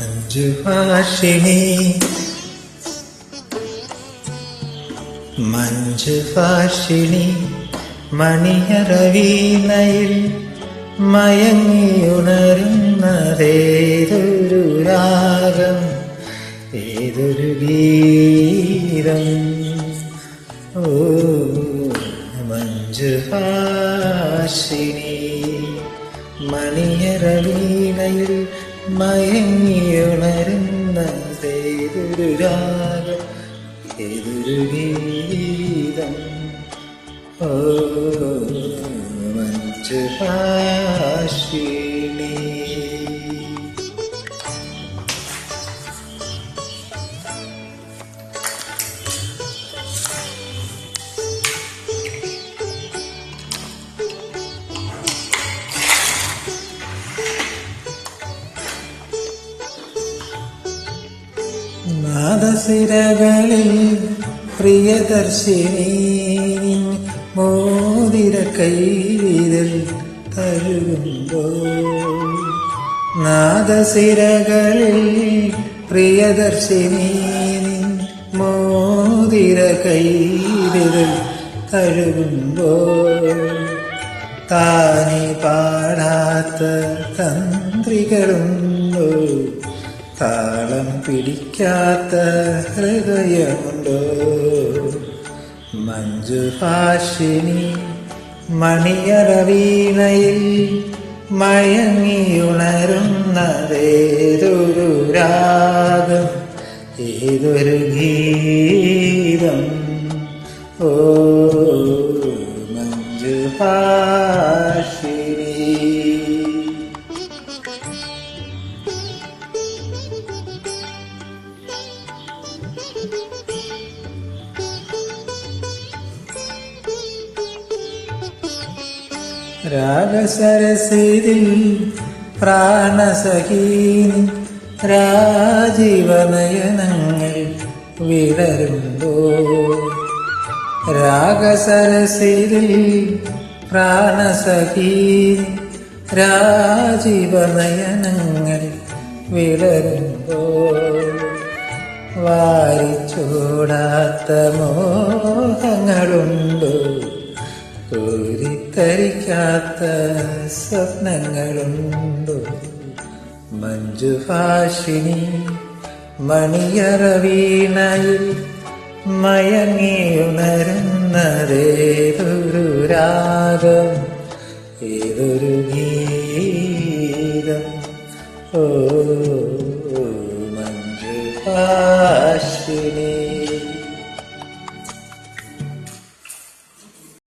മഞ്ജുഭാഷിണി മഞ്ജുഭാഷിണി മണിയറവീണയിൽ മയങ്ങിയുണരുന്നതേതൊരു രാഗം, ഏതൊരു ഗീതം. ഓ മഞ്ജുഭാഷിണി മണിയറവീണയിൽ മയങ്ങിയുണരുന്നതേതൊരു രാഗം, ഏതൊരു ഗീതം. ഓ മഞ്ജുഭാഷിണി. നാദസിരകളിൽ പ്രിയദർശിനി മോതിര കൈവിരൽ തഴുകുമ്പോൾ, നാദസിരകളിൽ പ്രിയദർശിനി മോതിര കൈവിരൽ തഴുകുമ്പോൾ, താനെ പാടാത്ത തന്ത്രികളുണ്ടോ, താളം പിടിക്കാത്ത ഹൃദയമുണ്ടോ. മഞ്ജുഭാഷിണി മണിയറവീണയിൽ മയങ്ങിയുണരുന്നതേതൊരു രാഗം, ഏതൊരു ഗീതം. ഓ മഞ്ജുഭാഷിണി. രാഗസരസിൽ പ്രാണസഖീനി രാജീവനയനങ്ങൾ വിടരുമ്പോൾ, രാഗസരസിൽ പ്രാണസഖീനി രാജീവനയനങ്ങൾ വിടരുമ്പോൾ, വാരിച്ചൂടാത്ത മോഹങ്ങളുണ്ടോ, കോരിത്തരിക്കാത്ത സ്വപ്നങ്ങളുണ്ടോ. മഞ്ജുഭാഷിണി മണിയറവീണയിൽ മയങ്ങിയുണരുന്നതേതൊരു രാഗം, ഏതൊരു ഗീതം. ഓ മഞ്ജുഭാഷിണി.